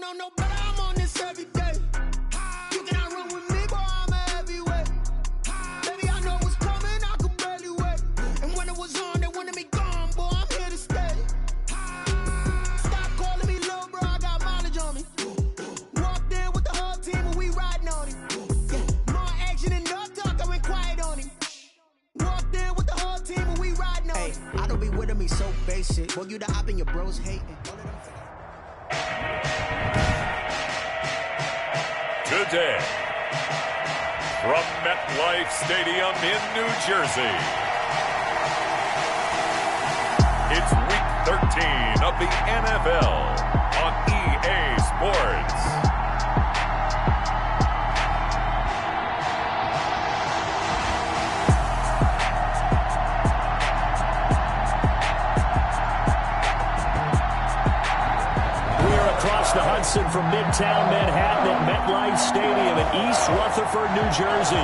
don't know, but I'm on this every day. You cannot run with me, boy, I'm a heavyweight. Baby, I know what's coming, I could barely wait. And when it was on, they wanted me gone, boy, I'm here to stay. Stop calling me little bro, I got mileage on me. Walked in with the whole team and we riding on him. Yeah, more action than no talk, I went quiet on him. Walked in with the whole team and we riding on him. I don't be with me so basic. Well, you the op and your bros hating. Today, from MetLife Stadium in New Jersey, it's Week 13 of the NFL on EA Sports. Across the Hudson from Midtown Manhattan at MetLife Stadium in East Rutherford, New Jersey.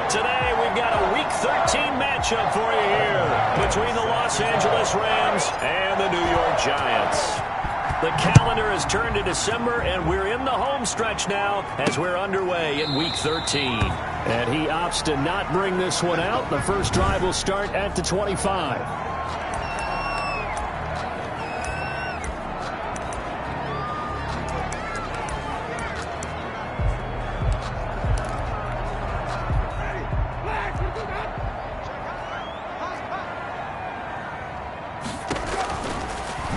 Today, we've got a Week 13 matchup for you here between the Los Angeles Rams and the New York Giants. The calendar has turned to December, and we're in the home stretch now as we're underway in Week 13. And he opts to not bring this one out. The first drive will start at the 25.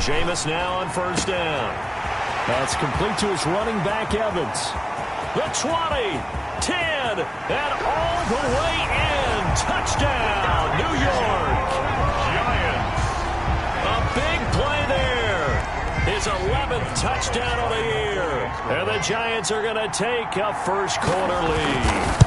Jameis now on first down. That's complete to his running back, Evans. The 20, 10, and all the way in. Touchdown, New York. Giants. A big play there. His 11th touchdown of the year. And the Giants are going to take a first quarter lead.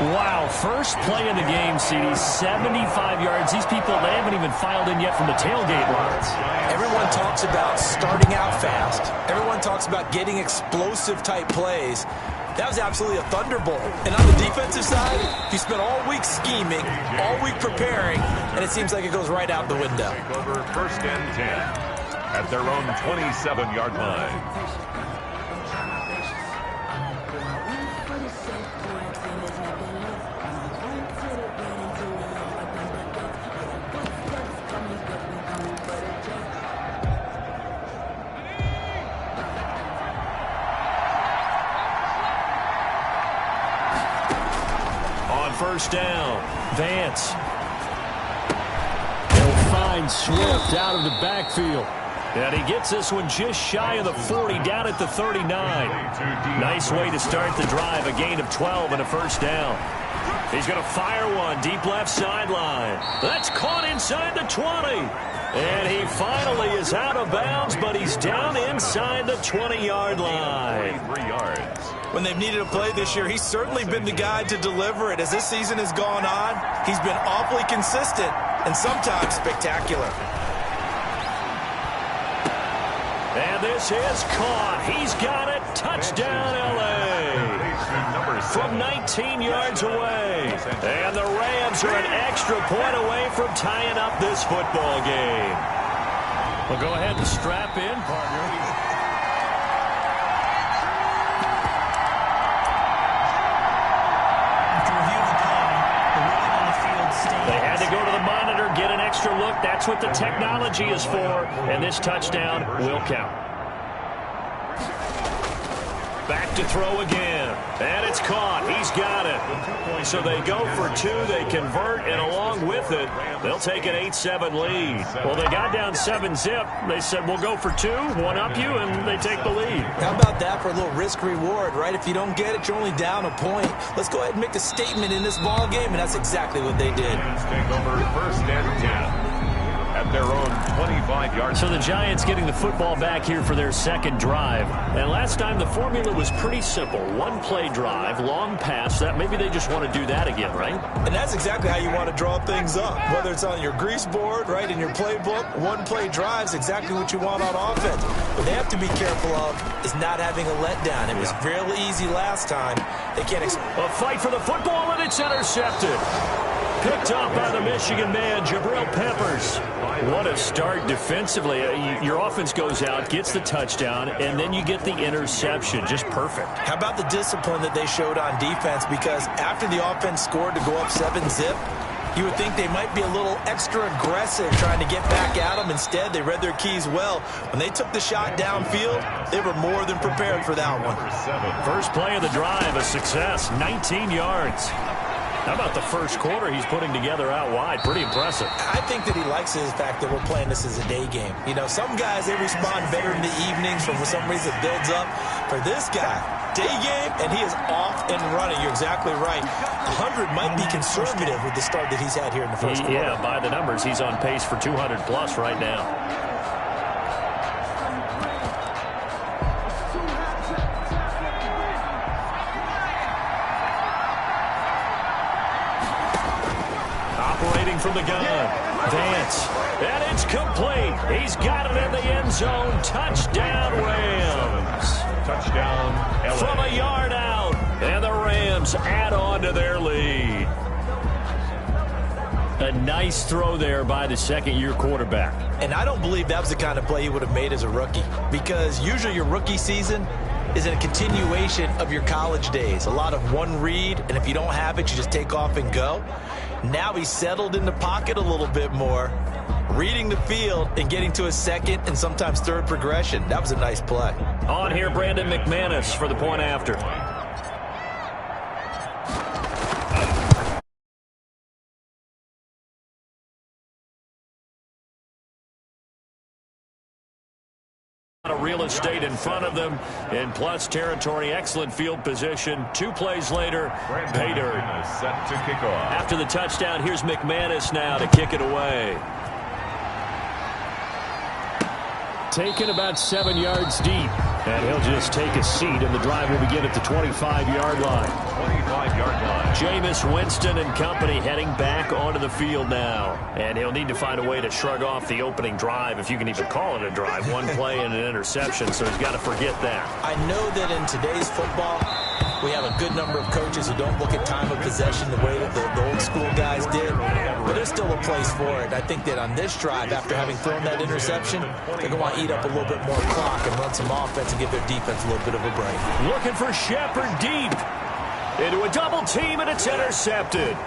Wow, first play in the game, CD, 75 yards. These people, they haven't even filed in yet from the tailgate lines. Everyone talks about starting out fast. Everyone talks about getting explosive-type plays. That was absolutely a thunderbolt. And on the defensive side, you spent all week scheming, all week preparing, and it seems like it goes right out the window. Over first and 10 at their own 27-yard line. First down, Vance. He'll find Swift out of the backfield. And he gets this one just shy of the 40, down at the 39. Nice way to start the drive, a gain of 12 and a first down. He's going to fire one deep left sideline. That's caught inside the 20. And he finally is out of bounds, but he's down inside the 20-yard line. 3 yards. When they've needed a play this year, he's certainly been the guy to deliver it. As this season has gone on, he's been awfully consistent and sometimes spectacular. And this is caught. He's got it. Touchdown, L.A. From 19 yards away. And the Rams are an extra point away from tying up this football game. Well, go ahead and strap in, partner. Look, that's what the technology is for, and this touchdown will count. Back to throw again, and it's caught. He's got it. So they go for 2, they convert, and along with it, they'll take an 8-7 lead. Well, they got down 7-zip. They said, we'll go for 2, one up you, and they take the lead. How about that for a little risk-reward, right? If you don't get it, you're only down a point. Let's go ahead and make a statement in this ball game, and that's exactly what they did. Let's take over first and 10. At their own 25-yard. So the Giants getting the football back here for their second drive. And last time the formula was pretty simple. One-play drive, long pass. That maybe they just want to do that again, right? And that's exactly how you want to draw things up. Whether it's on your grease board, right, in your playbook, one-play drive is exactly what you want on offense. What they have to be careful of is not having a letdown. It was real easy last time. They can't. A fight for the football, and it's intercepted. Picked off by the Michigan man, Jabril Peppers. What a start defensively. Your offense goes out, gets the touchdown, and then you get the interception. Just perfect. How about the discipline that they showed on defense? Because after the offense scored to go up 7-zip, you would think they might be a little extra aggressive trying to get back at them. Instead, they read their keys well. When they took the shot downfield, they were more than prepared for that one. First play of the drive, a success, 19 yards. How about the first quarter he's putting together out wide? Pretty impressive. I think that he likes the fact that we're playing this as a day game. You know, some guys, they respond better in the evenings, for some reason it builds up. For this guy, day game, and he is off and running. You're exactly right. 100 might be conservative with the start that he's had here in the first quarter. Yeah, by the numbers, he's on pace for 200-plus right now. Operating from the gun, Vance, and it's complete. He's got it in the end zone. Touchdown, Rams. Touchdown, LA. From a yard out, and the Rams add on to their lead. A nice throw there by the second-year quarterback. And I don't believe that was the kind of play he would have made as a rookie, because usually your rookie season is a continuation of your college days. A lot of one read, and if you don't have it, you just take off and go. Now he's settled in the pocket a little bit more, reading the field and getting to his second and sometimes third progression. That was a nice play. On here, Brandon McManus for the point after. Real estate in front of them, and plus territory, excellent field position. 2 plays later, pay dirt. Set to kick off. After the touchdown, here's McManus now to kick it away. Taken about 7 yards deep, and he'll just take a seat, and the drive will begin at the 25-yard line. 25-yard line. Jameis Winston and company heading back onto the field now. And he'll need to find a way to shrug off the opening drive, if you can even call it a drive. 1 play and an interception, so he's got to forget that. I know that in today's football, we have a good number of coaches who don't look at time of possession the way that the old school guys did. But there's still a place for it. I think that on this drive, after having thrown that interception, they're going to want to eat up a little bit more clock and run some offense and give their defense a little bit of a break. Looking for Shepard deep. Into a double team, and it's intercepted.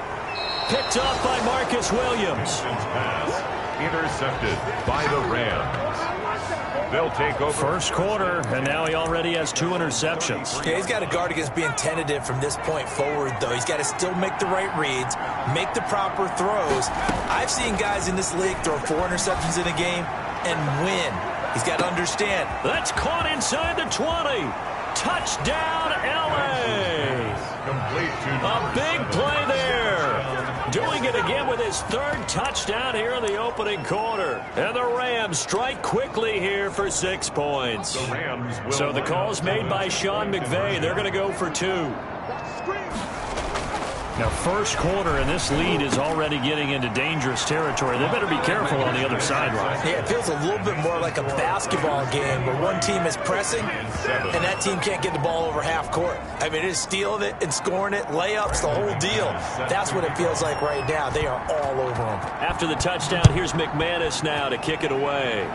Picked up by Marcus Williams. Pass intercepted by the Rams. They'll take over. First quarter, and now he already has 2 interceptions. Yeah, he's got to guard against being tentative from this point forward, though. He's got to still make the right reads, make the proper throws. I've seen guys in this league throw 4 interceptions in a game and win. He's got to understand. That's caught inside the 20. Touchdown, LA. Complete to A big play there. Doing it again with his 3rd touchdown here in the opening quarter. And the Rams strike quickly here for 6 points. The Rams will So the call's made by Sean McVay. They're going to go for 2. Now, first quarter, and this lead is already getting into dangerous territory. They better be careful on the other sideline. Yeah, it feels a little bit more like a basketball game where one team is pressing and that team can't get the ball over half court. I mean, it is stealing it and scoring it, layups, the whole deal. That's what it feels like right now. They are all over them. After the touchdown, here's McManus now to kick it away.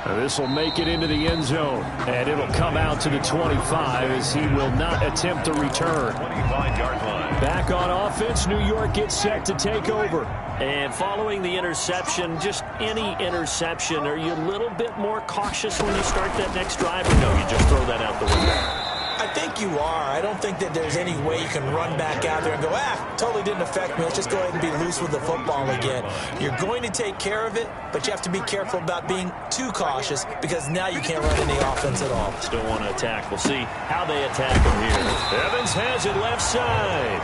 This will make it into the end zone, and it'll come out to the 25 as he will not attempt to return. 25-yard line. Back on offense, New York gets set to take over. And following the interception, just any interception, are you a little bit more cautious when you start that next drive? Or no, you just throw that out the window? I think you are. I don't think that there's any way you can run back out there and go, totally didn't affect me. Let's just go ahead and be loose with the football again. You're going to take care of it, but you have to be careful about being too cautious because now you can't run any offense at all. Still want to attack. We'll see how they attack him here. Evans has it left side.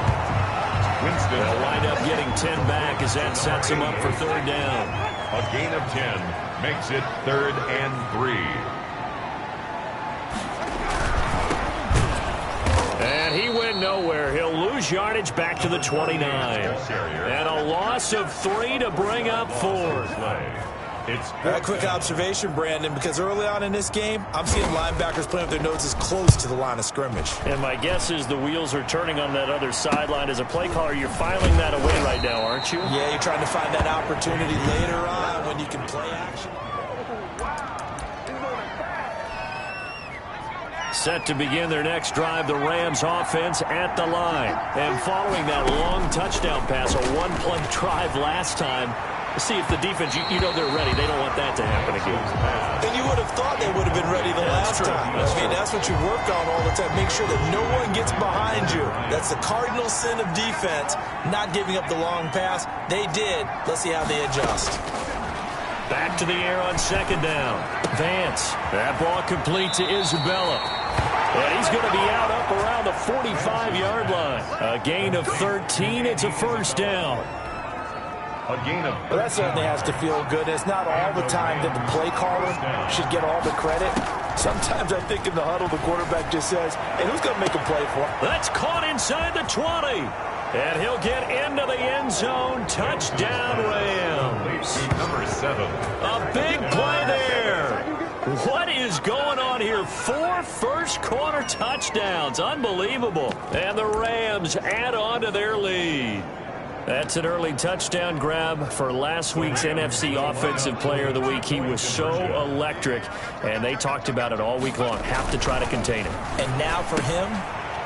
Winston They'll wind up getting 10 back as that sets him up for 3rd down. a gain of 10 makes it 3rd and 3. And he went nowhere. He'll lose yardage back to the 29. And a loss of 3 to bring up 4. It's A quick observation, Brandon, because early on in this game, I'm seeing linebackers playing with their noses close to the line of scrimmage. And my guess is the wheels are turning on that other sideline. As a play caller, you're filing that away right now, aren't you? Yeah, you're trying to find that opportunity later on when you can play action. Set to begin their next drive, the Rams offense at the line. And following that long touchdown pass, a one-play drive last time, see if the defense, you know they're ready. They don't want that to happen again. And you would have thought they would have been ready the last time. That's what you work on all the time. Make sure that no one gets behind you. That's the cardinal sin of defense, not giving up the long pass. They did. Let's see how they adjust. Back to the air on second down. Vance. That ball complete to Isabella. And he's going to be out up around the 45-yard line. A gain of 13. It's a first down. a gain of... Well, that certainly has to feel good. It's not all the time that the play caller should get all the credit. Sometimes I think in the huddle, the quarterback just says, hey, who's going to make a play for him? That's caught inside the 20. And he'll get into the end zone. Touchdown, Rams. Number 7. A big play there. What is going on here? 4 first-quarter touchdowns. Unbelievable. And the Rams add on to their lead. That's an early touchdown grab for last week's NFC Offensive Player of the Week. He was so electric, and they talked about it all week long. Have to try to contain him. And now for him,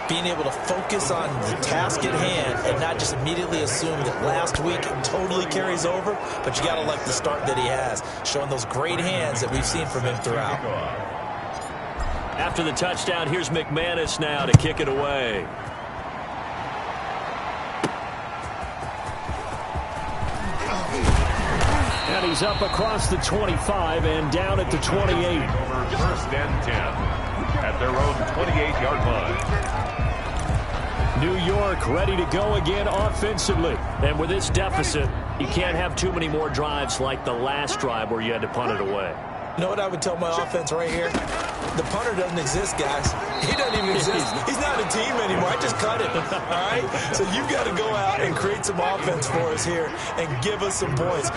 being able to focus on the task at hand and not just immediately assume that last week totally carries over, but you got to like the start that he has, showing those great hands that we've seen from him throughout. After the touchdown, here's McManus now to kick it away. And he's up across the 25 and down at the 28. First and 10 at their own 28-yard line. New York ready to go again offensively. And with this deficit, you can't have too many more drives like the last drive where you had to punt it away. You know what I would tell my offense right here? The punter doesn't exist, guys. He doesn't even exist. He's not a team anymore. I just cut him. All right? So you've got to go out and create some offense for us here and give us some points.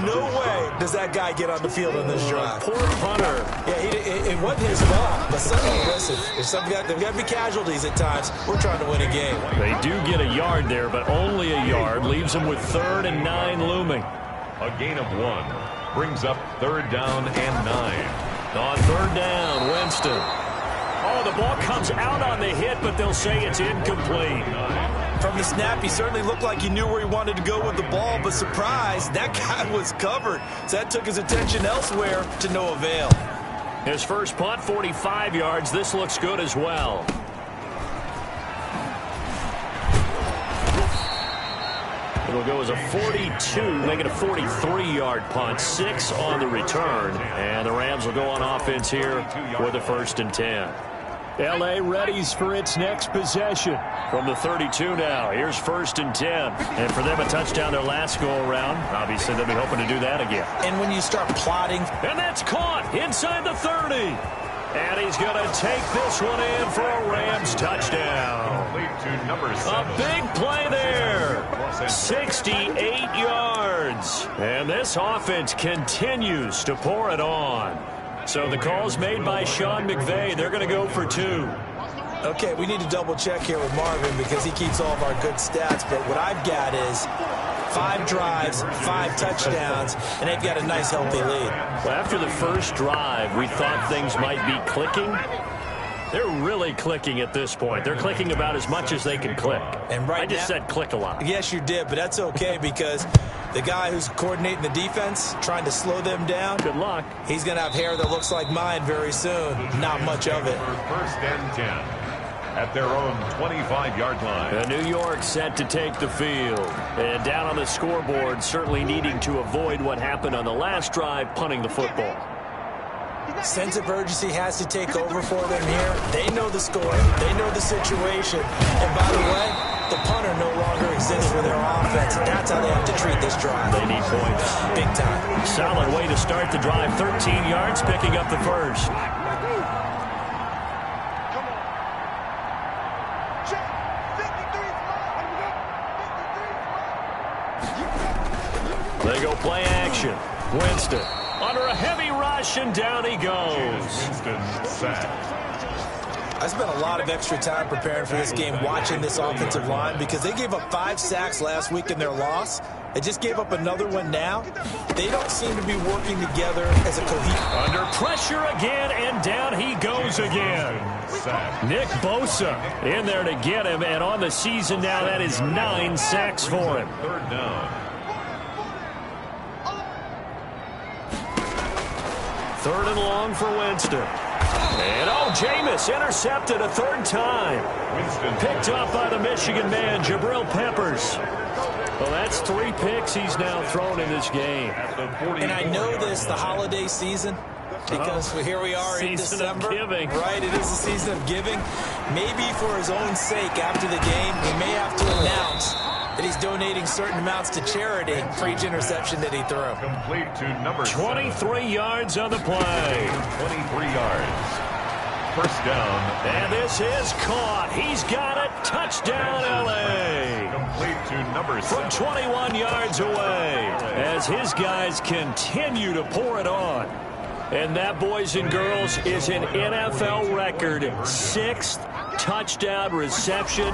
No way does that guy get on the field on this drive. Poor punter. Yeah, it wasn't his fault. But listen, there's got to be casualties at times. We're trying to win a game. They do get a yard there, but only a yard. Leaves them with 3rd and 9 looming. A gain of 1 brings up 3rd down and 9. On 3rd down, Winston. Oh, the ball comes out on the hit, but they'll say it's incomplete. From the snap, he certainly looked like he knew where he wanted to go with the ball, but surprise, that guy was covered. So that took his attention elsewhere to no avail. His first punt, 45 yards. This looks good as well. It'll go as a 42, make it a 43-yard punt. 6 on the return. And the Rams will go on offense here with a 1st and 10. L.A. readies for its next possession. From the 32 now, here's 1st and 10. And for them, a touchdown their last go-around. Obviously, they'll be hoping to do that again. And when you start plotting... And that's caught inside the 30. And he's going to take this one in for a Rams touchdown. To number 7. A big play there. 68 yards. And this offense continues to pour it on. So the call's made by Sean McVay. They're going to go for 2. Okay, we need to double check here with Marvin because he keeps all of our good stats. But what I've got is 5 drives, 5 touchdowns, and they've got a nice, healthy lead. Well, after the first drive, we thought things might be clicking. They're really clicking at this point. They're clicking about as much as they can click. And right I just said click a lot. Yes, you did, but that's okay because the guy who's coordinating the defense, trying to slow them down, good luck. He's going to have hair that looks like mine very soon. Not much of it. 1st and 10 at their own 25-yard line. And New York set to take the field. And down on the scoreboard, certainly needing to avoid what happened on the last drive, punting the football. Sense of urgency has to take over for them here. They know the score. They know the situation. And by the way, the punter no longer exists for their offense. And that's how they have to treat this drive. They need points. Big time. Solid way to start the drive. 13 yards, picking up the first. They go play action. Winston. under a heavy rush, and down he goes. Winston sacked. I spent a lot of extra time preparing for this game, watching this offensive line, because they gave up 5 sacks last week in their loss. They just gave up another one now. They don't seem to be working together as a cohesive. Under pressure again, and down he goes again. Nick Bosa in there to get him, and on the season now, that is 9 sacks for him. Third down. Third and long for Winston. And Jameis intercepted a 3rd time. Picked up by the Michigan man, Jabril Peppers. Well, that's 3 picks he's now thrown in this game. And I know this, the holiday season, because here we are in December. Season of giving. Right, it is the season of giving. Maybe for his own sake after the game, he may have to announce that he's donating certain amounts to charity for each interception that he threw. Complete to number 23 yards on the play. 23 yards. First down. And this is caught. He's got it. Touchdown, L.A. Complete to number 7. From 21 yards away as his guys continue to pour it on. And that, boys and girls, is an NFL record. 6th touchdown reception.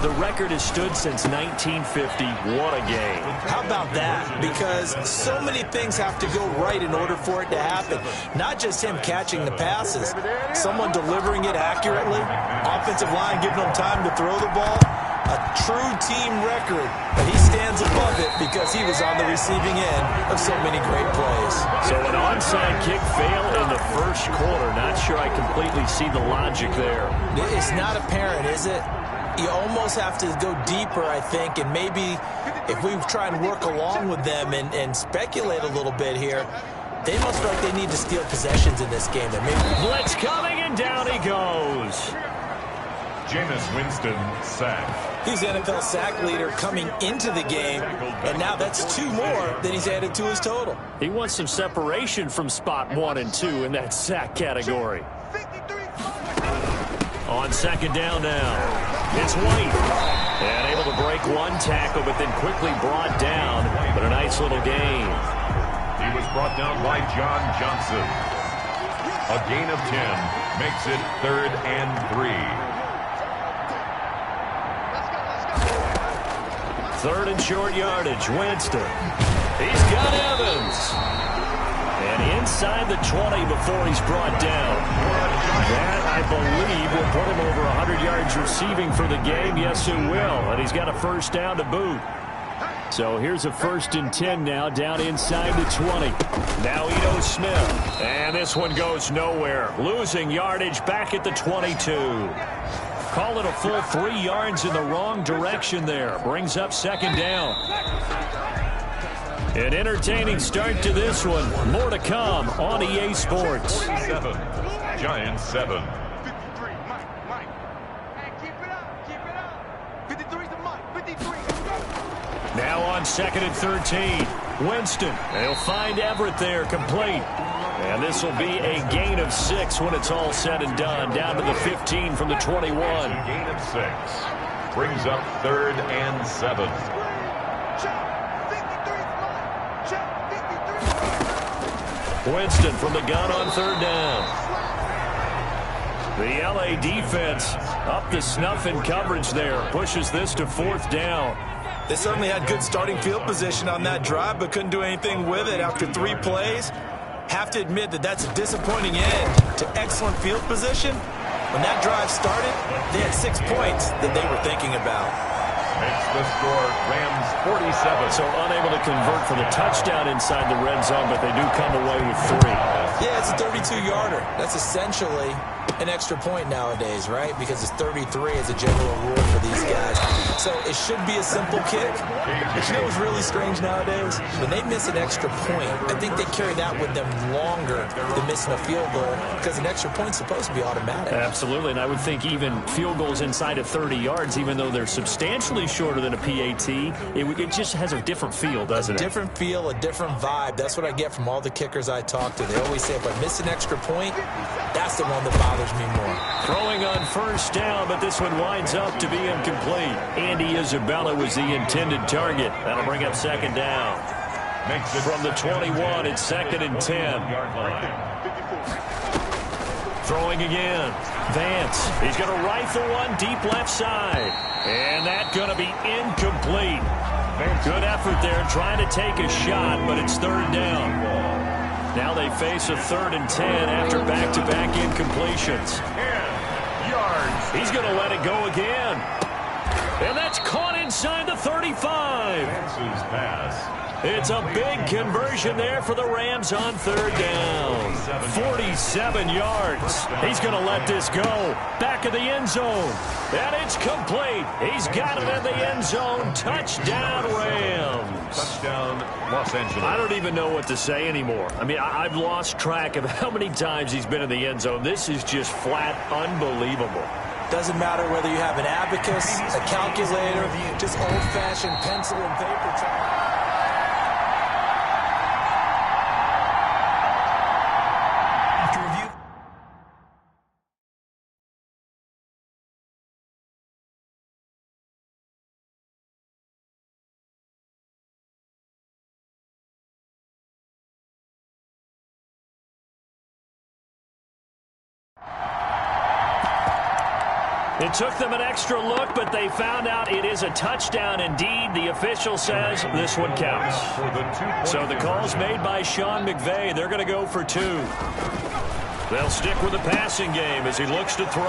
The record has stood since 1950. What a game. How about that? Because so many things have to go right in order for it to happen. Not just him catching the passes, someone delivering it accurately, offensive line giving him time to throw the ball. A true team record, but he stands above it because he was on the receiving end of so many great plays. So an onside kick fail in the first quarter. Not sure I completely see the logic there. It's not apparent, is it? You almost have to go deeper, I think, and maybe if we try and work along with them and speculate a little bit here, they must feel like they need to steal possessions in this game. Blitz coming, and down he goes. Jameis Winston sacked. He's the NFL sack leader coming into the game, and now that's 2 more that he's added to his total. He wants some separation from spot 1 and 2 in that sack category. On second down now, it's White. And able to break 1 tackle, but then quickly brought down. But a nice little gain. He was brought down by John Johnson. A gain of 10 makes it 3rd and 3. 3rd and short yardage, Winston. He's got Evans. And inside the 20 before he's brought down. That, I believe, will put him over 100 yards receiving for the game. Yes, it will. And he's got a first down to boot. So here's a 1st and 10 now, down inside the 20. Now Ito Smith. And this one goes nowhere. Losing yardage back at the 22. Call it a full 3 yards in the wrong direction there. Brings up 2nd down. An entertaining start to this one. More to come on EA Sports. 7. Giants 7. Now on 2nd and 13. Winston. They'll find Everett there, complete. And this will be a gain of 6 when it's all said and done. Down to the 15 from the 21. Gain of 6. Brings up 3rd and 7. Winston from the gun on 3rd down. The LA defense up to snuff in coverage there. Pushes this to 4th down. They certainly had good starting field position on that drive, but couldn't do anything with it after 3 plays. Have to admit that that's a disappointing end to excellent field position. When that drive started, they had 6 points that they were thinking about. Makes the score Rams 47. So unable to convert for the touchdown inside the red zone, but they do come away with 3. Yeah, it's a 32-yarder. That's essentially an extra point nowadays, right? Because it's 33 as a general rule for these guys. So it should be a simple kick. But you know what's really strange nowadays? When they miss an extra point, I think they carry that with them longer than missing a field goal because an extra point's supposed to be automatic. Absolutely, and I would think even field goals inside of 30 yards, even though they're substantially shorter than a PAT, it just has a different feel, doesn't it? A different feel, a different vibe. That's what I get from all the kickers I talk to. They always say, if I miss an extra point, that's the one that bothers me more. Throwing on 1st down, but this one winds up to be incomplete. Andy Isabella was the intended target. That'll bring up 2nd down. makes it from the 21. It's 2nd and 10. Throwing again. Vance. He's going to rifle one deep left side. And that's going to be incomplete. Good effort there trying to take a shot, but it's 3rd down. Now they face a 3rd and 10 after back-to-back incompletions. 10 yards. He's going to let it go again. And that's caught inside the 35. Vance's pass. It's a big conversion there for the Rams on 3rd down. 47 yards. He's going to let this go. Back of the end zone. And it's complete. He's got it in the end zone. Touchdown, Rams. Touchdown, Los Angeles. I don't even know what to say anymore. I mean, I've lost track of how many times he's been in the end zone. This is just flat unbelievable. Doesn't matter whether you have an abacus, a calculator, just old-fashioned pencil and paper track. It took them an extra look, but they found out it is a touchdown indeed. The official says this one counts. So the call's made by Sean McVay. They're going to go for 2. They'll stick with the passing game as he looks to throw.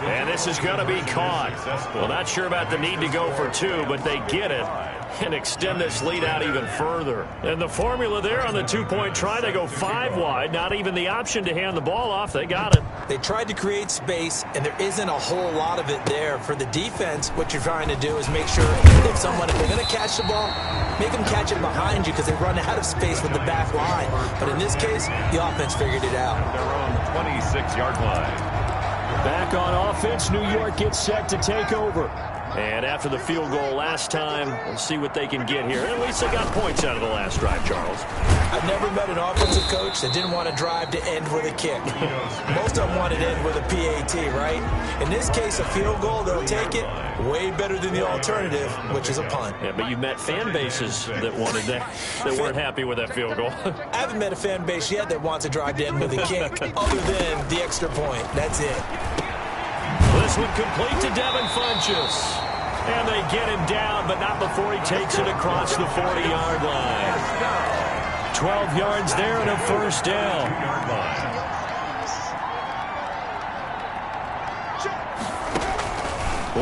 And this is going to be caught. Well, not sure about the need to go for 2, but they get it and extend this lead out even further. And the formula there on the 2-point try, they go 5 wide. Not even the option to hand the ball off. They got it. They tried to create space, and there isn't a whole lot of it there. For the defense, what you're trying to do is make sure if they're going to catch the ball, make them catch it behind you because they run out of space with the back line. But in this case, the offense figured it out. They're on the 26-yard line. Back on offense, New York gets set to take over. And after the field goal last time, we'll see what they can get here. At least they got points out of the last drive, Charles. I've never met an offensive coach that didn't want to drive to end with a kick. Most of them wanted to end with a PAT, right? In this case, a field goal, they'll take it. Way better than the alternative, which is a punt. Yeah, but you've met fan bases that wanted that weren't happy with that field goal. I haven't met a fan base yet that wants to drive to end with a kick, other than the extra point. That's it. This one complete to Devin Funchess. And they get him down, but not before he takes it across the 40-yard line. 12 yards there and a 1st down.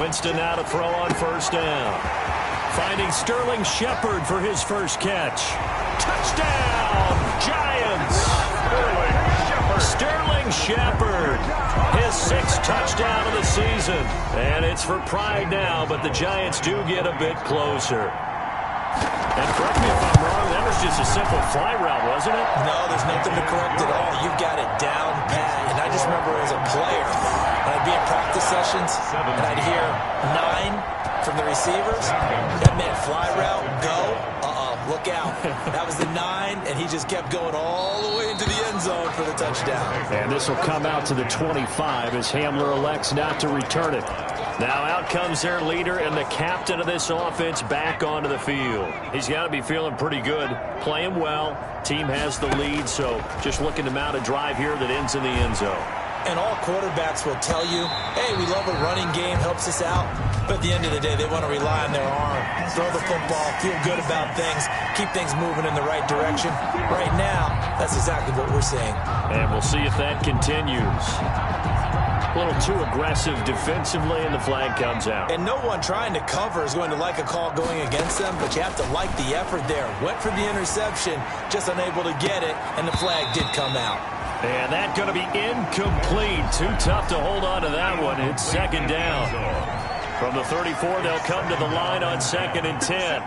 Winston now to throw on 1st down. Finding Sterling Shepard for his first catch. Touchdown, Giants! Sterling Shepard, his 6th touchdown of the season. And it's for pride now, but the Giants do get a bit closer. And correct me if I'm wrong, that was just a simple fly route, wasn't it? No, there's nothing to correct at all. You've got it down pat. And I just remember as a player, when I'd be in practice sessions, and I'd hear 9 from the receivers. That meant fly route, go. Look out. That was the 9, and he just kept going all the way into the end zone for the touchdown. And this will come out to the 25 as Hamler elects not to return it. Now out comes their leader and the captain of this offense back onto the field. He's got to be feeling pretty good, playing well. Team has the lead, so just looking to mount a drive here that ends in the end zone. And all quarterbacks will tell you, hey, we love a running game, helps us out. But at the end of the day, they want to rely on their arm, throw the football, feel good about things, keep things moving in the right direction. Right now, that's exactly what we're seeing. And we'll see if that continues. A little too aggressive defensively, and the flag comes out. And no one trying to cover is going to like a call going against them, but you have to like the effort there. Went for the interception, just unable to get it, and the flag did come out. And that's going to be incomplete. Too tough to hold on to that one. It's 2nd down. From the 34, they'll come to the line on 2nd and 10.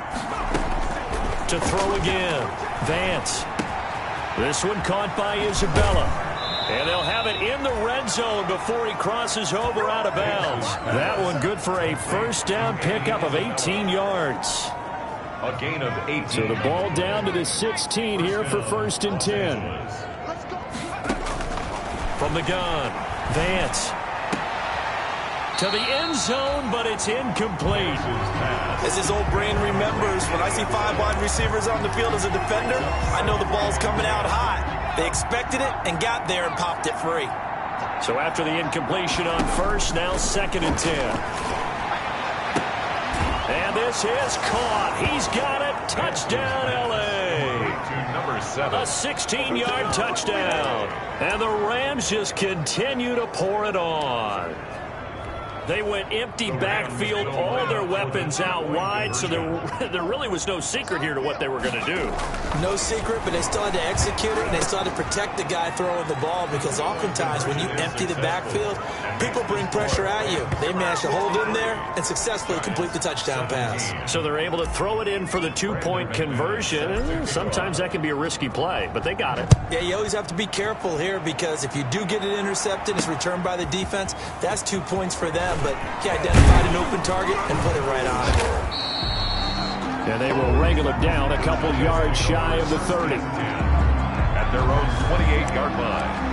To throw again. Vance. This one caught by Isabella. And they'll have it in the red zone before he crosses over out of bounds. That one good for a 1st down pickup of 18 yards. A gain of 18. So the ball down to the 16 here for 1st and 10. From the gun, Vance. to the end zone, but it's incomplete. As his old brain remembers, when I see 5 wide receivers on the field as a defender, I know the ball's coming out high. They expected it and got there and popped it free. So after the incompletion on first, now 2nd and 10. And this is caught. He's got it. Touchdown, L.A. Number 7. A 16-yard touchdown. And the Rams just continue to pour it on. They went empty backfield, all their weapons out wide, so there really was no secret here to what they were going to do. No secret, but they still had to execute it, and they still had to protect the guy throwing the ball, because oftentimes when you empty the backfield, people bring pressure at you. They managed to hold in there and successfully complete the touchdown pass. So they're able to throw it in for the 2-point conversion. Sometimes that can be a risky play, but they got it. Yeah, you always have to be careful here, because if you do get it intercepted, it's returned by the defense, that's 2 points for them. But he identified an open target and put it right on. And they will wrangle it down a couple yards shy of the 30. At their own 28-yard line.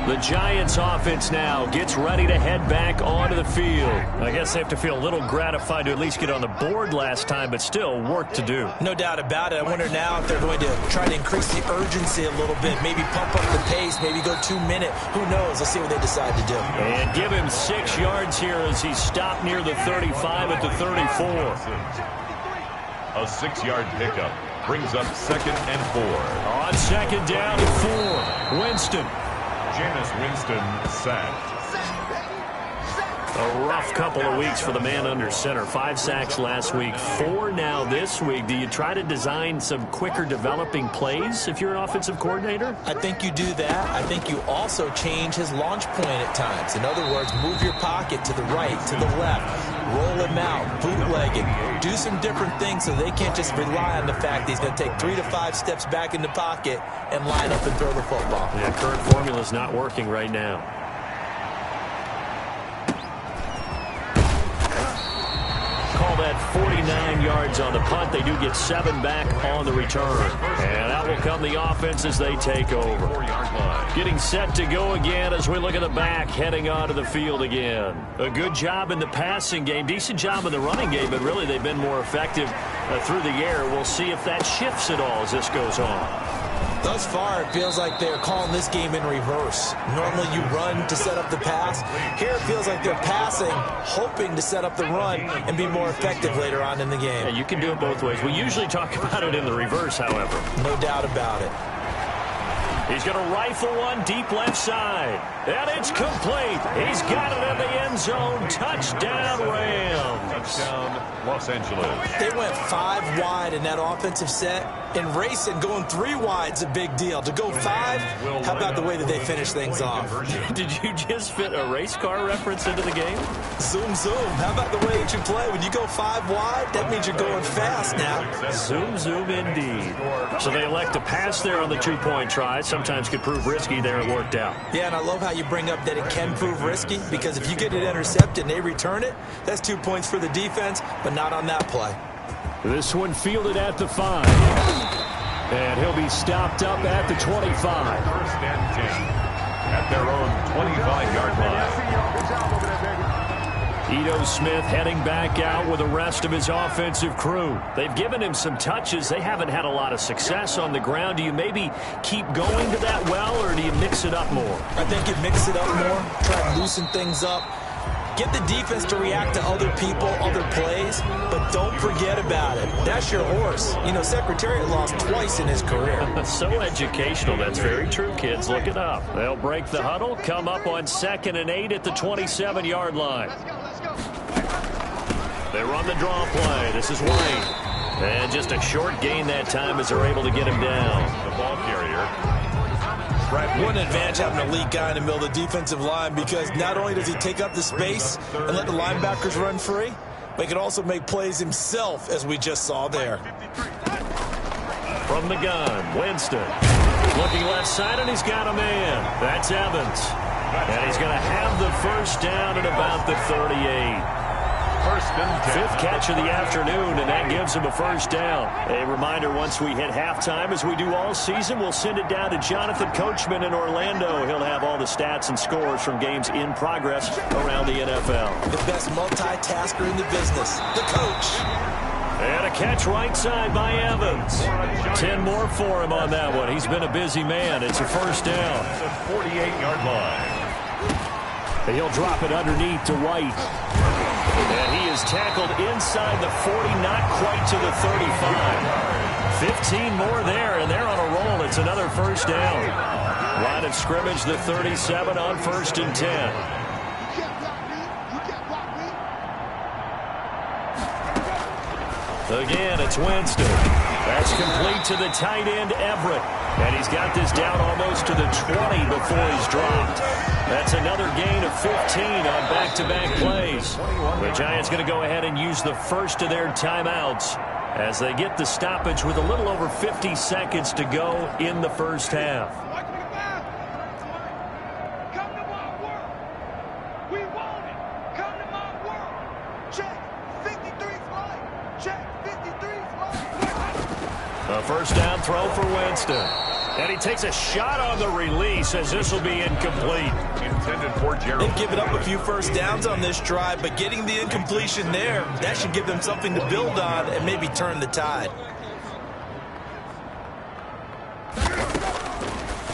The Giants offense now gets ready to head back onto the field. I guess they have to feel a little gratified to at least get on the board last time, but still work to do. No doubt about it. I wonder now if they're going to try to increase the urgency a little bit, maybe pump up the pace, maybe go 2-minute. Who knows? Let's see what they decide to do. And give him 6 yards here as he stopped near the 35 at the 34. A 6-yard pickup brings up 2nd and 4. On 2nd down and 4, Winston. Jameis Winston sacked. A rough couple of weeks for the man under center. 5 sacks last week, 4 now this week. Do you try to design some quicker developing plays if you're an offensive coordinator? I think you do that. I think you also change his launch point at times. In other words, move your pocket to the right, to the left, roll him out, bootleg him, do some different things so they can't just rely on the fact that he's going to take 3 to 5 steps back in the pocket and line up and throw the football. Yeah, current formula is not working right now. Call that 49 yards on the punt. They do get 7 back on the return. And out will come the offense as they take over. 4-yard line. Getting set to go again as we look at the back, heading onto the field again. A good job in the passing game, decent job in the running game, but really they've been more effective through the air. We'll see if that shifts at all as this goes on. Thus far, it feels like they're calling this game in reverse. Normally you run to set up the pass. Here it feels like they're passing, hoping to set up the run and be more effective later on in the game. Yeah, you can do it both ways. We usually talk about it in the reverse, however. No doubt about it. He's going to rifle one deep left side. And it's complete. He's got it in the end zone. Touchdown, Rams. Touchdown, Los Angeles. They went 5 wide in that offensive set. And racing, going 3 wide's a big deal. To go 5, how about the way that they finish things off? Did you just fit a race car reference into the game? Zoom, zoom. How about the way that you play? When you go 5 wide, that means you're going fast now. Zoom, zoom indeed. So they elect to pass there on the 2-point try. Sometimes could prove risky. There it worked out. Yeah, and I love how you bring up that it can prove risky, because if you get it intercepted and they return it, that's 2 points for the defense, but not on that play. This one fielded at the 5. And he'll be stopped up at the 25. 1st and 10 at their own 25-yard line. Ito Smith heading back out with the rest of his offensive crew. They've given him some touches. They haven't had a lot of success on the ground. Do you maybe keep going to that well, or do you mix it up more? I think you mix it up more, try to loosen things up. Get the defense to react to other people, other plays, but don't forget about it. That's your horse. You know, Secretariat lost twice in his career. So educational. That's very true, kids. Look it up. They'll break the huddle, come up on 2nd and 8 at the 27-yard line. They run the draw play. This is White. And just a short gain that time as they're able to get him down. The ball carrier. What an advantage having a elite guy in the middle of the defensive line, because not only does he take up the space and let the linebackers run free, but he can also make plays himself, as we just saw there. From the gun, Winston. Looking left side, and he's got a man. That's Evans. And he's going to have the 1st down at about the 38. first and 10. Fifth catch of the afternoon, and that gives him a first down. A reminder, once we hit halftime, as we do all season, we'll send it down to Jonathan Coachman in Orlando. He'll have all the stats and scores from games in progress around the NFL. The best multitasker in the business, the coach. And a catch right side by Evans. 10 more for him on that one. He's been a busy man. It's a first down. The 48-yard line. He'll drop it underneath to White. And he is tackled inside the 40, not quite to the 35. 15 more there, and they're on a roll. It's another first down. Line of scrimmage, the 37 on first and 10. Again, it's Winston. That's complete to the tight end, Everett. And he's got this down almost to the 20 before he's dropped. That's another gain of 15 on back-to-back plays. The Giants going to go ahead and use the first of their timeouts as they get the stoppage with a little over 50 seconds to go in the first half. A first down throw for Winston. And he takes a shot on the release as this will be incomplete. Intended for Gerald. They've given up a few first downs on this drive, but getting the incompletion there, that should give them something to build on and maybe turn the tide.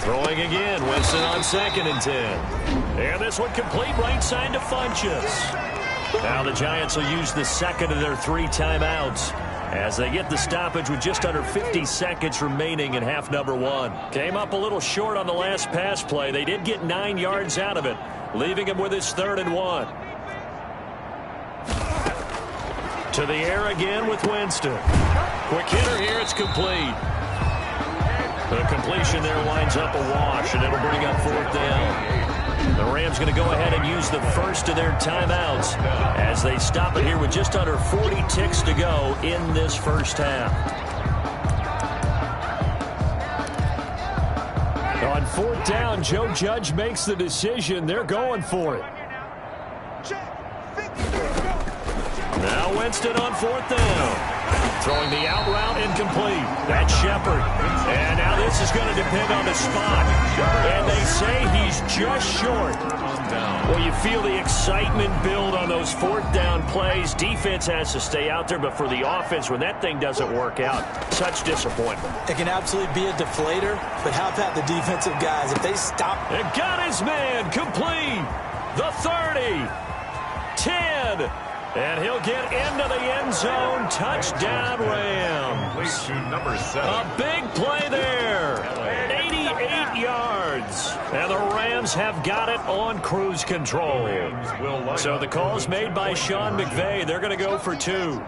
Throwing again, Winston on second and 10. And this one complete right side to Funchess. Now the Giants will use the second of their 3 timeouts as they get the stoppage with just under 50 seconds remaining in half number 1. Came up a little short on the last pass play. They did get 9 yards out of it, leaving him with his 3rd and 1. To the air again with Winston. Quick hitter here, it's complete. The completion there winds up a wash, and it'll bring up 4th down. The Rams going to go ahead and use the first of their timeouts as they stop it here with just under 40 ticks to go in this first half. On 4th down, Joe Judge makes the decision. They're going for it. Now Winston on 4th down. Throwing the out route incomplete. That's Shepard. And now this is going to depend on the spot. And they say he's just short. Well, you feel the excitement build on those 4th down plays. Defense has to stay out there, but for the offense, when that thing doesn't work out, such disappointment. It can absolutely be a deflator, but how about the defensive guys? If they stop... And got his man complete. The 30. 10. And he'll get into the end zone. Touchdown, Rams. Number 7. A big play there. 88 yards. And the Rams have got it on cruise control. So the call's made by Sean McVay. They're going to go for 2.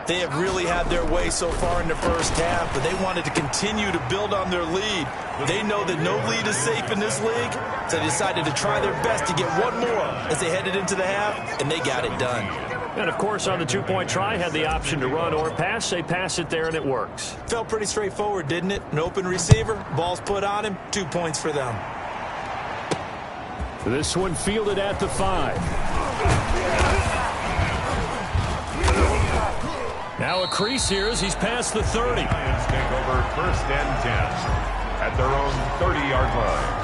They have really had their way so far in the first half, but they wanted to continue to build on their lead. They know that no lead is safe in this league, so they decided to try their best to get one more as they headed into the half, and they got it done. And, of course, on the 2-point try, had the option to run or pass. They pass it there, and it works. Felt pretty straightforward, didn't it? An open receiver, ball's put on him, 2 points for them. This one fielded at the 5. Now a crease here as he's past the 30. Lions take over 1st and 10 at their own 30-yard line.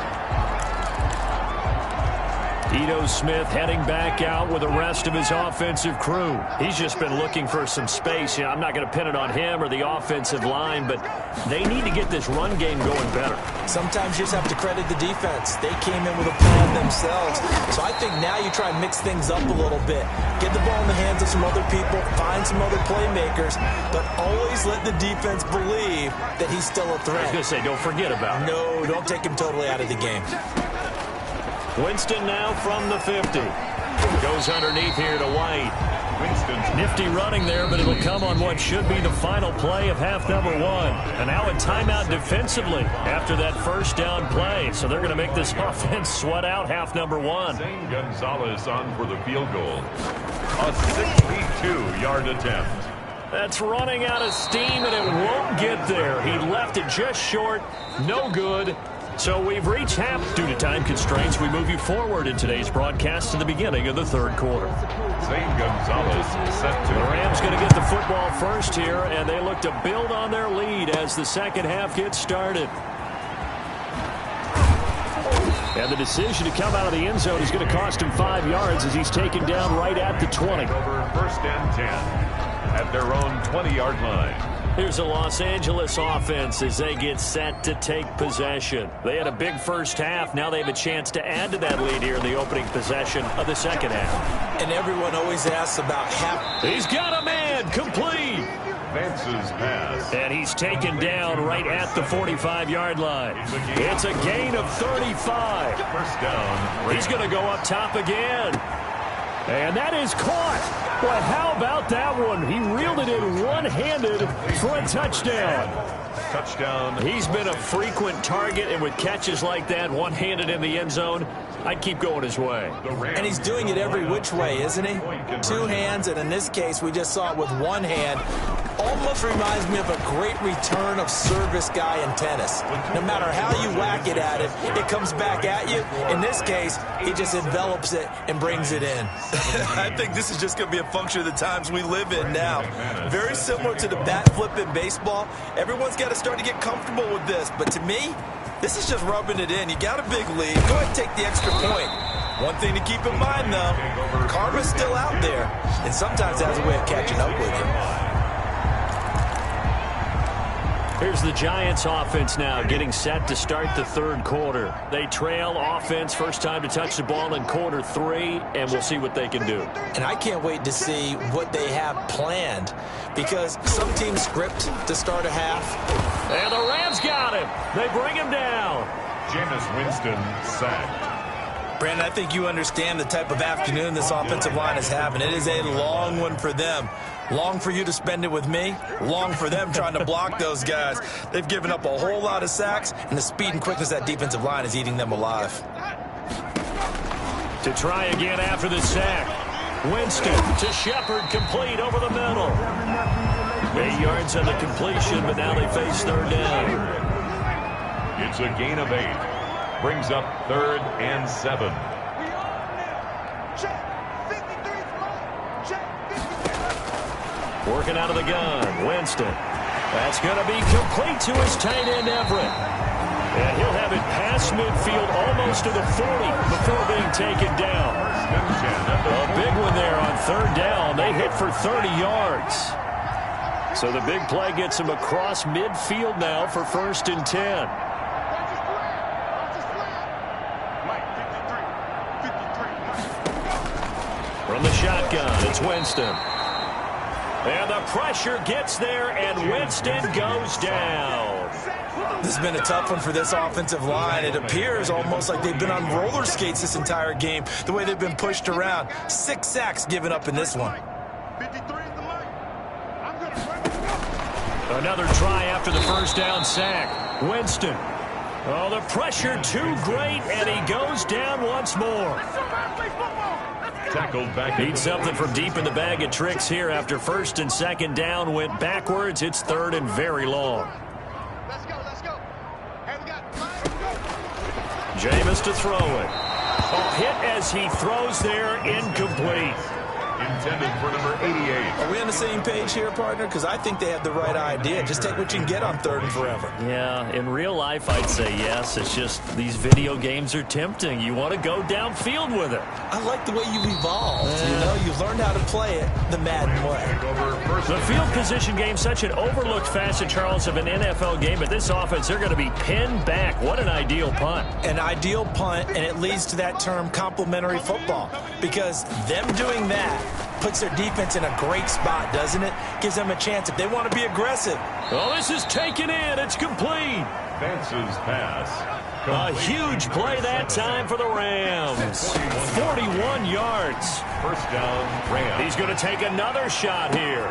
Ito Smith heading back out with the rest of his offensive crew. He's just been looking for some space. You know, I'm not going to pin it on him or the offensive line, but they need to get this run game going better. Sometimes you just have to credit the defense. They came in with a plan themselves. So I think now you try and mix things up a little bit. Get the ball in the hands of some other people, find some other playmakers, but always let the defense believe that he's still a threat. I was going to say, don't forget about it. No, don't take him totally out of the game. Winston now from the 50. Goes underneath here to White. Nifty running there, but it'll come on what should be the final play of half number 1. And now a timeout defensively after that first down play. So they're going to make this offense sweat out half number 1. Zane Gonzalez on for the field goal. A 62-yard attempt. That's running out of steam, and it won't get there. He left it just short. No good. So we've reached half. Due to time constraints, we move you forward in today's broadcast to the beginning of the third quarter. Zane Gonzalez set to. The Rams going to get the football first here, and they look to build on their lead as the second half gets started. And the decision to come out of the end zone is going to cost him 5 yards as he's taken down right at the 20. Over first and 10 at their own 20-yard line. Here's a Los Angeles offense as they get set to take possession. They had a big first half. Now they have a chance to add to that lead here in the opening possession of the second half. And everyone always asks about half. He's got a man, complete. Vance's pass. And he's taken down right at the 45-yard line. It's a gain of 35. First down. He's going to go up top again. And that is caught. Boy, how about that one? He reeled it in one-handed for a touchdown. Touchdown. He's been a frequent target, and with catches like that, one-handed in the end zone, I'd keep going his way. And he's doing it every which way, isn't he? Two hands, and in this case, we just saw it with one hand. Almost reminds me of a great return of service guy in tennis. No matter how you whack it at it, it comes back at you. In this case, he just envelops it and brings it in. I think this is just going to be a function of the times we live in now. Very similar to the bat flip in baseball. Everyone's got to start to get comfortable with this. But to me, this is just rubbing it in. You got a big lead. Go ahead and take the extra point. One thing to keep in mind, though, karma's still out there, and sometimes it has a way of catching up with you. Here's the Giants offense now getting set to start the third quarter. They trail offense, first time to touch the ball in quarter 3, and we'll see what they can do. And I can't wait to see what they have planned, because some teams script to start a half. And the Rams got him. They bring him down. Jameis Winston sacked. Brandon, I think you understand the type of afternoon this offensive line is having. It is a long one for them. Long for you to spend it with me. Long for them trying to block those guys. They've given up a whole lot of sacks, and the speed and quickness of that defensive line is eating them alive. To try again after the sack. Winston to Shepard, complete over the middle. 8 yards on the completion, but now they face third down. It's a gain of 8. Brings up 3rd and 7. Working out of the gun, Winston. That's going to be complete to his tight end, Everett. And he'll have it past midfield almost to the 40 before being taken down. A big one there on third down. They hit for 30 yards. So the big play gets him across midfield now for 1st and 10. From the shotgun, it's Winston. And the pressure gets there, and Winston goes down. This has been a tough one for this offensive line. It appears almost like they've been on roller skates this entire game, the way they've been pushed around. 6 sacks given up in this one. Another try after the first down sack. Winston. Oh, the pressure too great, and he goes down once more. Tackled back. Need something from deep in the bag of tricks here after 1st and 2nd down went backwards. It's 3rd and very long. Let's go. Hey, we got Jameis to throw it. A hit as he throws there, incomplete. Intended for number 88. Are we on the same page here, partner? Because I think they have the right idea. Just take what you can get on 3rd and forever. Yeah, in real life, I'd say yes. It's just these video games are tempting. You want to go downfield with it. I like the way you evolved. You know, you learned how to play it the Madden way. The field position game, such an overlooked facet, Charles, of an NFL game. But this offense, they're going to be pinned back. What an ideal punt. An ideal punt, and it leads to that term complementary football. Because them doing that puts their defense in a great spot, doesn't it? Gives them a chance if they want to be aggressive. Oh, this is taken in. It's complete. Vance's pass. A huge play that time for the Rams. 41 yards. First down, Rams. He's going to take another shot here.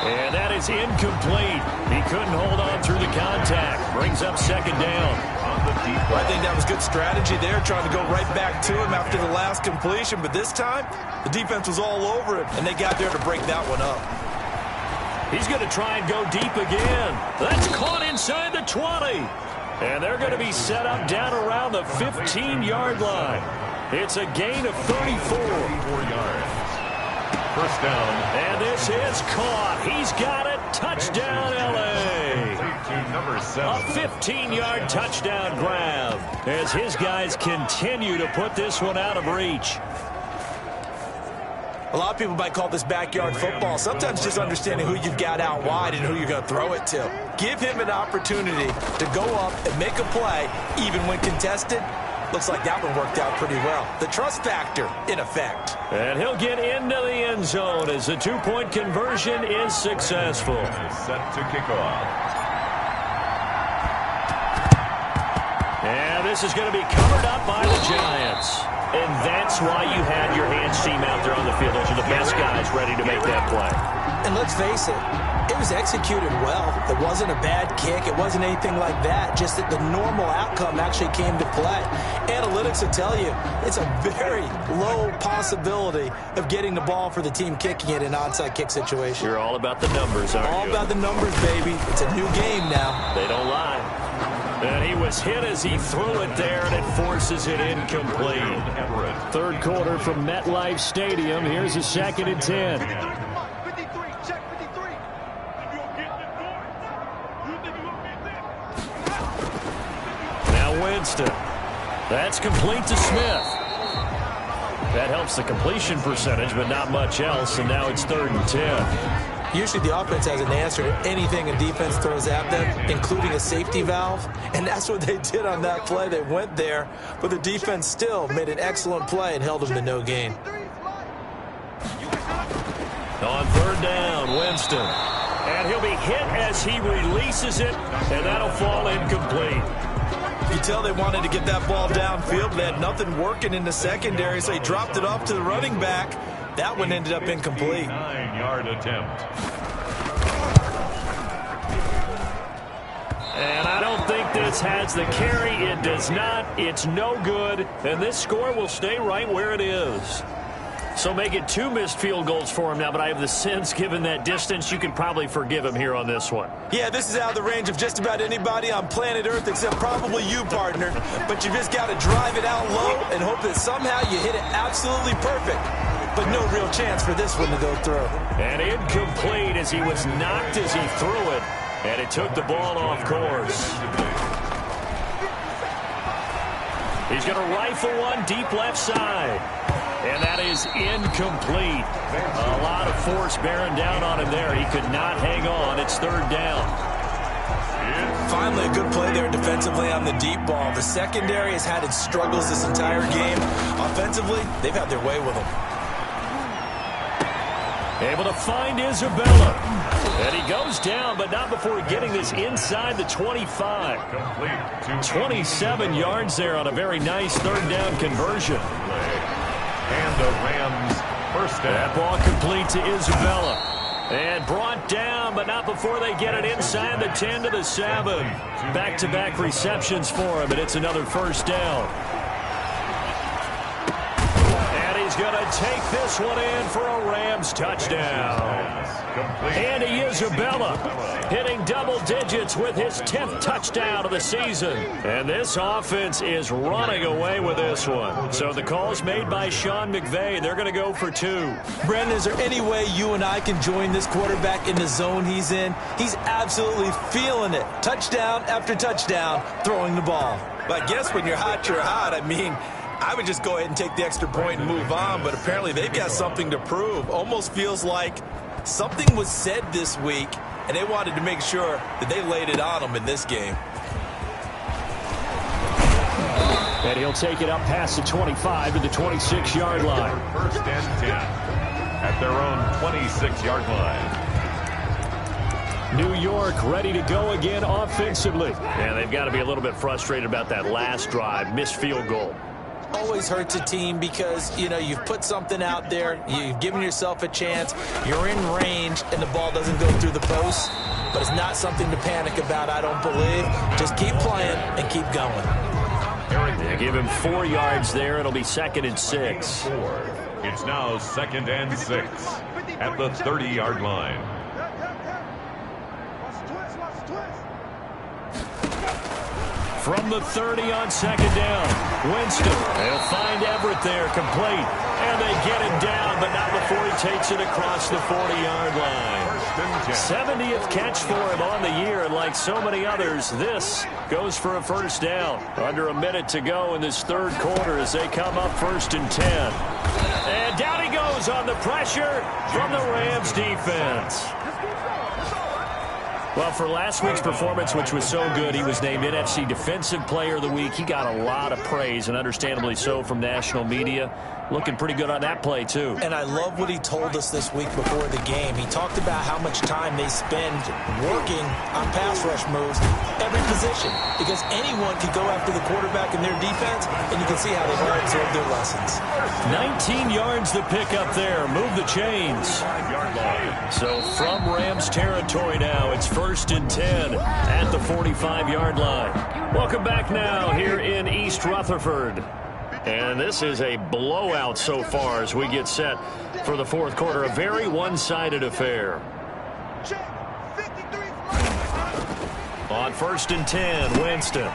And that is incomplete. He couldn't hold on through the contact. Brings up 2nd down. I think that was good strategy there, trying to go right back to him after the last completion. But this time, the defense was all over him, and they got there to break that one up. He's going to try and go deep again. That's caught inside the 20. And they're going to be set up down around the 15-yard line. It's a gain of 34. 34 yards. First down. And this is caught. He's got it. Touchdown, L.A. Number 7. A 15-yard touchdown grab as his guys continue to put this one out of reach. A lot of people might call this backyard football. Sometimes just understanding who you've got out wide and who you're going to throw it to. Give him an opportunity to go up and make a play, even when contested. Looks like that one worked out pretty well. The trust factor in effect. And he'll get into the end zone as the two-point conversion is successful. Set to kick off. And this is going to be covered up by the Giants. And that's why you had your hands team out there on the field. Those are the best guys ready to make that play. And let's face it, it was executed well. It wasn't a bad kick. It wasn't anything like that. Just that the normal outcome actually came to play. Analytics will tell you it's a very low possibility of getting the ball for the team kicking it in an onside kick situation. You're all about the numbers, aren't you? All about the numbers, baby. It's a new game now. They don't lie. And he was hit as he threw it there, and it forces it incomplete. Third quarter from MetLife Stadium. Here's a 2nd and 10. Now Winston. That's complete to Smith. That helps the completion percentage, but not much else, and now it's 3rd and 10. Usually the offense has an answer to anything a defense throws at them, including a safety valve, and that's what they did on that play. They went there, but the defense still made an excellent play and held them to no gain. On 3rd down, Winston. And he'll be hit as he releases it, and that'll fall incomplete. You tell they wanted to get that ball downfield, but they had nothing working in the secondary, so he dropped it off to the running back. That one ended up incomplete. 9-yard attempt. And I don't think this has the carry. It does not. It's no good. And this score will stay right where it is. So make it 2 missed field goals for him now, but I have the sense, given that distance, you can probably forgive him here on this one. Yeah, this is out of the range of just about anybody on planet Earth except probably you, partner. But you just got to drive it out low and hope that somehow you hit it absolutely perfect. But no real chance for this one to go through. And incomplete as he was knocked as he threw it, and it took the ball off course. He's going to rifle one deep left side. And that is incomplete. A lot of force bearing down on him there. He could not hang on. It's 3rd down. Finally, a good play there defensively on the deep ball. The secondary has had its struggles this entire game. Offensively, they've had their way with them. Able to find Isabella. And he goes down, but not before getting this inside the 25. 27 yards there on a very nice 3rd down conversion. And the Rams first down. That ball complete to Isabella. And brought down, but not before they get it inside the 10 to the 7. Back-to-back receptions for him, and it's another 1st down. And he's going to take this one in for a Rams touchdown. Andy Isabella hitting double digits with his 10th touchdown of the season. And this offense is running away with this one. So the call's made by Sean McVay. They're going to go for 2. Brandon, is there any way you and I can join this quarterback in the zone he's in? He's absolutely feeling it. Touchdown after touchdown, throwing the ball. But I guess when you're hot, you're hot. I mean, I would just go ahead and take the extra point and move on, but apparently they've got something to prove. Almost feels like something was said this week, and they wanted to make sure that they laid it on them in this game. And he'll take it up past the 25 to the 26-yard line. 1st and 10 at their own 26-yard line. New York ready to go again offensively. And they've got to be a little bit frustrated about that last drive, missed field goal. Always hurts a team because, you know, you've put something out there, you've given yourself a chance, you're in range, and the ball doesn't go through the post. But it's not something to panic about, I don't believe. Just keep playing and keep going. They give him 4 yards there. It'll be 2nd and 6. It's now 2nd and 6 at the 30-yard line. from the 30 on second down. Winston, they'll find Everett there, complete. And they get him down, but not before he takes it across the 40-yard line. 70th catch for him on the year, and like so many others, this goes for a first down. Under a minute to go in this third quarter as they come up 1st and 10. And down he goes on the pressure from the Rams defense. Well, for last week's performance, which was so good, he was named NFC Defensive Player of the Week. He got a lot of praise, and understandably so, from national media. Looking pretty good on that play, too. And I love what he told us this week before the game. He talked about how much time they spend working on pass rush moves, every position, because anyone could go after the quarterback in their defense, and you can see how they've all absorbed their lessons. 19 yards to pick up there. Move the chains. So from Rams territory now, it's 1st and 10 at the 45-yard line. Welcome back now here in East Rutherford. And this is a blowout so far as we get set for the fourth quarter. A very one-sided affair. On 1st and 10, Winston.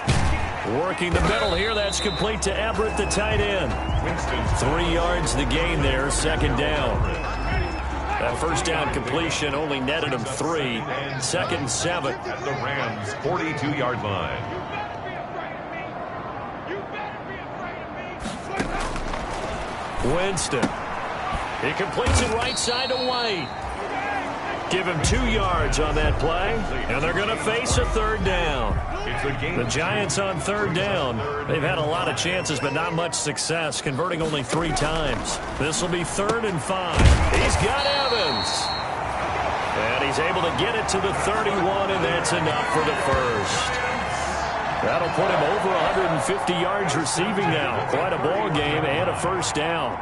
Working the middle here. That's complete to Everett, the tight end. 3 yards the gain there, second down. That first down completion only netted him 3. 2nd and 7. At the Rams' 42-yard line. Winston. He completes it right side to White. Give him 2 yards on that play, and they're going to face a third down. The Giants on third down. They've had a lot of chances, but not much success, converting only 3 times. This will be 3rd and 5. He's got Evans. And he's able to get it to the 31, and that's enough for the first. That'll put him over 150 yards receiving now. Quite a ball game and a first down.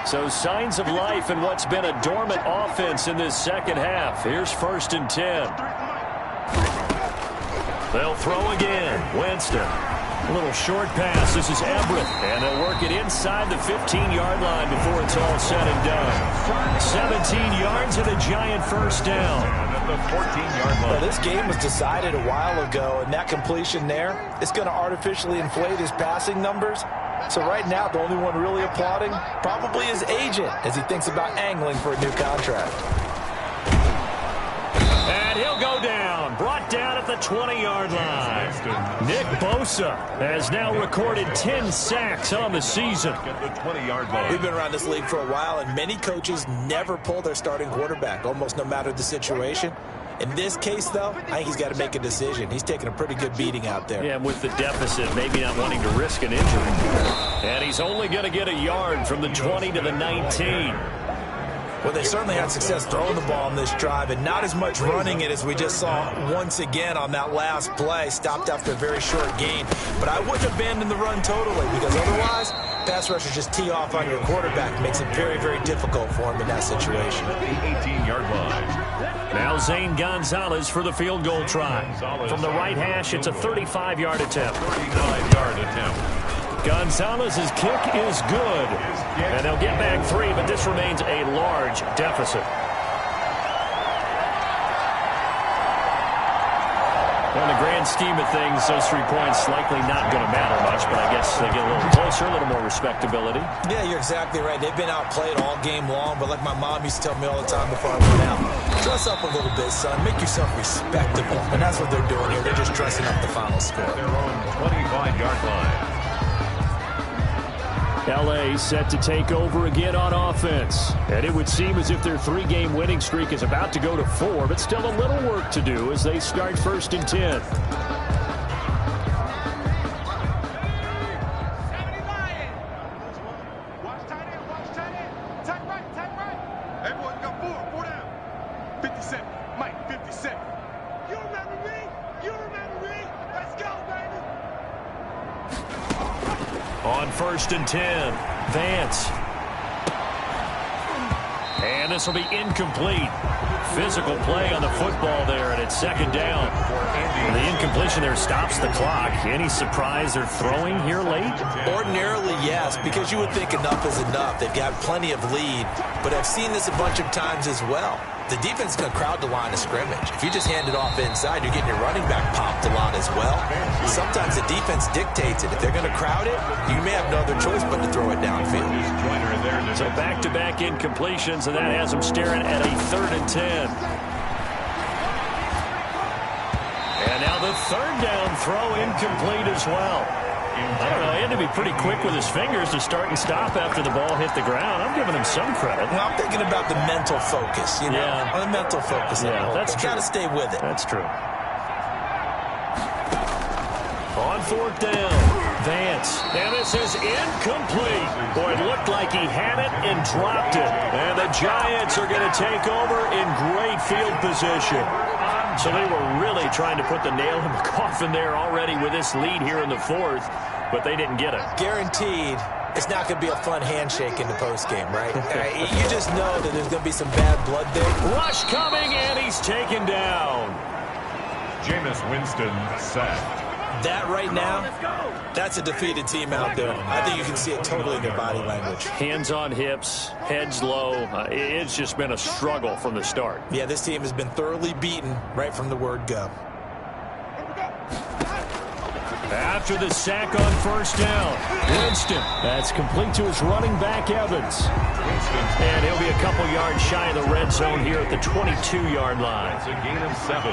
So signs of life in what's been a dormant offense in this second half. Here's 1st and 10. They'll throw again. Winston. A little short pass. This is Everett. And they'll work it inside the 15-yard line before it's all said and done. 17 yards and a Giant first down. The 14-yard line. Well, this game was decided a while ago, and that completion there is going to artificially inflate his passing numbers. So right now, the only one really applauding probably his agent as he thinks about angling for a new contract. And he'll go down. Brought down at the 20-yard line. Nick Bosa has now recorded 10 sacks on the season. At the 20-yard line. We've been around this league for a while, and many coaches never pull their starting quarterback, almost no matter the situation. In this case, though, I think he's got to make a decision. He's taking a pretty good beating out there. Yeah, with the deficit, maybe not wanting to risk an injury. And he's only going to get a yard from the 20 to the 19. Well, they certainly had success throwing the ball on this drive, and not as much running it as we just saw once again on that last play. Stopped after a very short gain. But I wouldn't abandon the run totally, because otherwise, pass rushers just tee off on your quarterback. Makes it very, very difficult for him in that situation. The 18-yard line. Now Zane Gonzalez for the field goal try. From the right hash, it's a 35-yard attempt. 35-yard attempt. Gonzalez's kick is good. And they'll get back 3, but this remains a large deficit. In the grand scheme of things, those 3 points likely not going to matter much, but I guess they get a little closer, a little more respectability. Yeah, you're exactly right. They've been outplayed all game long, but like my mom used to tell me all the time before I went out, dress up a little bit, son. Make yourself respectable. And that's what they're doing here. They're just dressing up the final score. Their own 25-yard line. L.A. set to take over again on offense. And it would seem as if their 3-game winning streak is about to go to 4, but still a little work to do as they start 1st and 10. On 1st and 10, Vance. And this will be incomplete. Physical play on the football there, and it's 2nd down. And the incompletion there stops the clock. Any surprise they're throwing here late? Ordinarily, yes, because you would think enough is enough. They've got plenty of lead, but I've seen this a bunch of times as well. the defense is going to crowd the line of scrimmage. If you just hand it off inside, you're getting your running back popped a lot as well. Sometimes the defense dictates it. If they're going to crowd it, you may have no other choice but to throw it downfield. So back-to-back incompletions, and that has them staring at a 3rd and 10. And now the 3rd down throw incomplete as well. I don't know, he had to be pretty quick with his fingers to start and stop after the ball hit the ground. I'm giving him some credit. Well, I'm thinking about the mental focus, you know. Yeah. On the mental focus. Yeah, that's true. Got to stay with it. That's true. On 4th down, Vance. And this is incomplete. Boy, it looked like he had it and dropped it. And the Giants are going to take over in great field position. So they were really trying to put the nail in the coffin there already with this lead here in the 4th, but they didn't get it. Guaranteed it's not going to be a fun handshake in the postgame, right? You just know that there's going to be some bad blood there. Rush coming, and he's taken down. Jameis Winston sacked. That right now, that's a defeated team out there. I think you can see it totally in their body language. Hands on hips, heads low. It's just been a struggle from the start. Yeah, this team has been thoroughly beaten right from the word go. After the sack on 1st down, Winston. That's complete to his running back, Evans. And he'll be a couple yards shy of the red zone here at the 22-yard line. It's a gain of 7.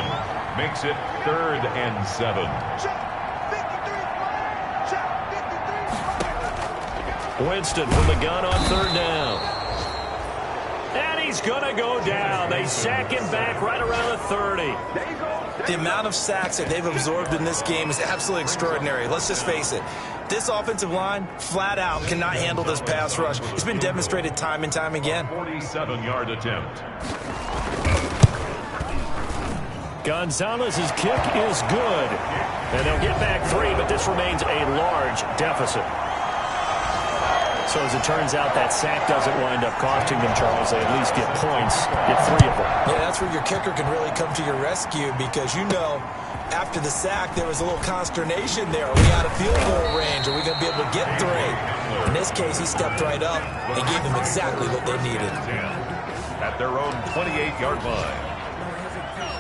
Makes it 3rd and 7. Winston from the gun on 3rd down. And he's going to go down. They sack him back right around the 30. The amount of sacks that they've absorbed in this game is absolutely extraordinary. Let's just face it. This offensive line, flat out, cannot handle this pass rush. It's been demonstrated time and time again. 47-yard attempt. Gonzalez's kick is good. And they'll get back 3, but this remains a large deficit. So as it turns out, that sack doesn't wind up costing them, Charles. They at least get points, get 3 of them. Yeah, that's where your kicker can really come to your rescue because you know after the sack there was a little consternation there. Are we out of field goal range? Are we going to be able to get 3? In this case, he stepped right up and gave them exactly what they needed. At their own 28-yard line.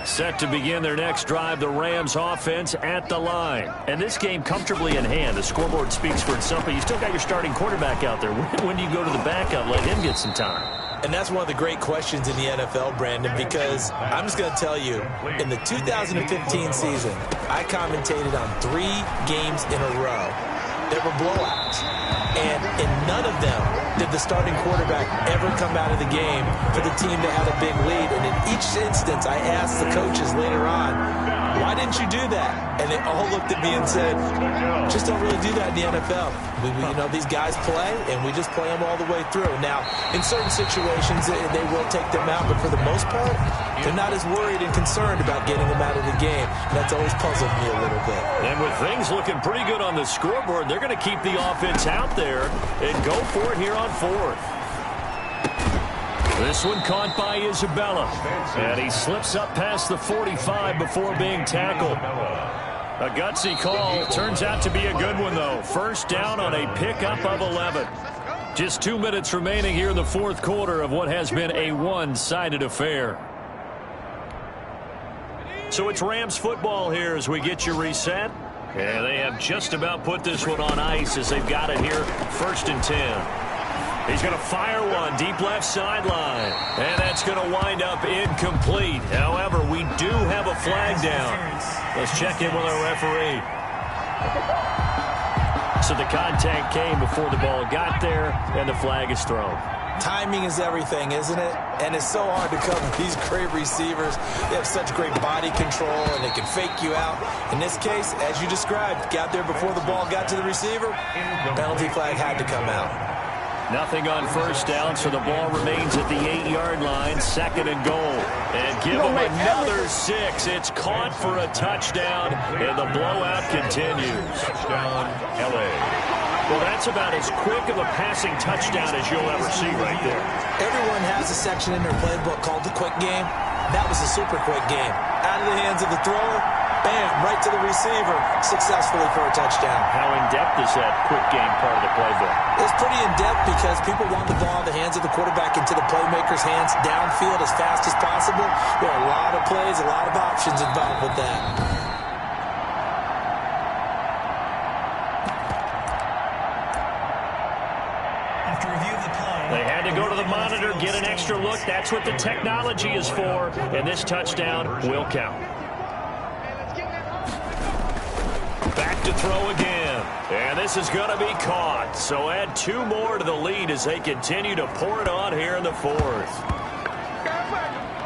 Set to begin their next drive, the Rams offense at the line. And this game comfortably in hand. The scoreboard speaks for itself, but you still got your starting quarterback out there. When do you go to the backup, let him get some time? And that's one of the great questions in the NFL, Brandon, because I'm just going to tell you, in the 2015 season, I commentated on 3 games in a row. There were blowouts. And in none of them did the starting quarterback ever come out of the game for the team that had a big lead. And in each instance, I asked the coaches later on, why didn't you do that? And they all looked at me and said, just don't really do that in the NFL. You know, these guys play, and we just play them all the way through. Now, in certain situations, they will take them out, but for the most part, they're not as worried and concerned about getting them out of the game. That's always puzzled me a little bit. And with things looking pretty good on the scoreboard, they're going to keep the offense out there and go for it here on 4th. This one caught by Isabella. And he slips up past the 45 before being tackled. A gutsy call. Turns out to be a good one, though. 1st down on a pickup of 11. Just 2 minutes remaining here in the 4th quarter of what has been a one-sided affair. So it's Rams football here as we get you reset. And they have just about put this one on ice as they've got it here. 1st and 10. He's going to fire one deep left sideline. And that's going to wind up incomplete. However, we do have a flag down. Let's check in with our referee. So the contact came before the ball got there, and the flag is thrown. Timing is everything, isn't it? And it's so hard to cover these great receivers. They have such great body control, and they can fake you out. In this case, as you described, got there before the ball got to the receiver. Penalty flag had to come out. Nothing on 1st down, so the ball remains at the 8-yard line, 2nd and goal. And give them another 6. It's caught for a touchdown, and the blowout continues. Touchdown, L.A. Well, that's about as quick of a passing touchdown as you'll ever see right there. Everyone has a section in their playbook called the quick game. That was a super quick game. Out of the hands of the thrower, bam, right to the receiver, successfully for a touchdown. How in-depth is that quick game part of the playbook? It's pretty in-depth because people want the ball in the hands of the quarterback into the playmaker's hands downfield as fast as possible. There are a lot of plays, a lot of options involved with that. They had to go to the monitor, get an extra look. That's what the technology is for, and this touchdown will count. Back to throw again, and this is going to be caught. So add 2 more to the lead as they continue to pour it on here in the 4th.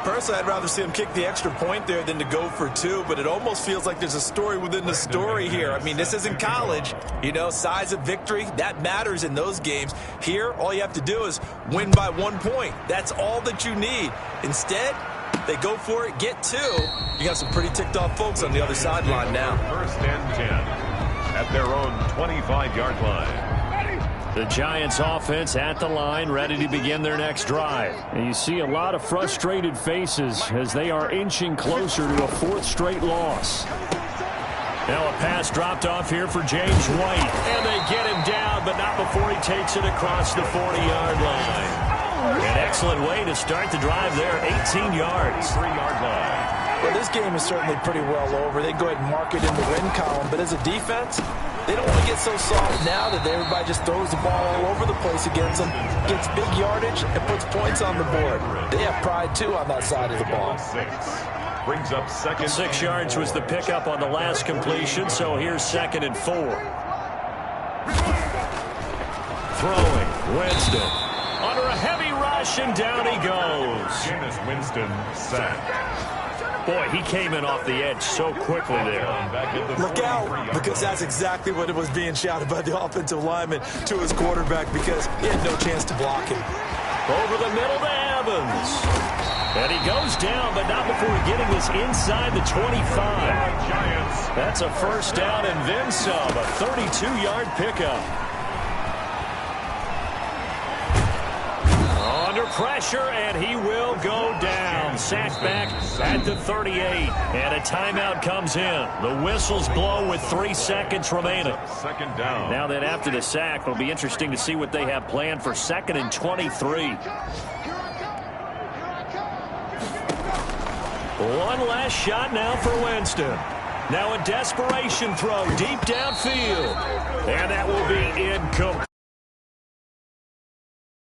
Personally, I'd rather see him kick the extra point there than to go for 2, but it almost feels like there's a story within the story here. I mean, this isn't college. You know, size of victory, that matters in those games. Here, all you have to do is win by 1 point. That's all that you need. Instead, they go for it, get 2. You got some pretty ticked-off folks on the other sideline now. 1st and 10 at their own 25-yard line. The Giants offense at the line, ready to begin their next drive. And you see a lot of frustrated faces as they are inching closer to a 4th straight loss. Now a pass dropped off here for James White. And they get him down, but not before he takes it across the 40-yard line. An excellent way to start the drive there, 18 yards. 3-yard line. Well, this game is certainly pretty well over. They go ahead and mark it in the win column, but as a defense, they don't want to get so soft now that everybody just throws the ball all over the place against them, gets big yardage, and puts points on the board. They have pride, too, on that side of the ball. 6 brings up 2nd. 6 yards was the pickup on the last completion, so here's 2nd and 4. Throwing, Winston. Under a heavy rush, and down he goes. Jameis Winston sacked. Boy, he came in off the edge so quickly there. Look out, because that's exactly what it was being shouted by the offensive lineman to his quarterback because he had no chance to block him. Over the middle to Evans. And he goes down, but not before getting this inside the 25. That's a 1st down and then some, a 32-yard pickup. Under pressure, and he will go down. Sacked back at the 38. And a timeout comes in. The whistles blow with 3 seconds remaining. 2nd down. Now then, after the sack, it'll be interesting to see what they have planned for 2nd and 23. One last shot now for Winston. Now a desperation throw deep downfield. And that will be incomplete.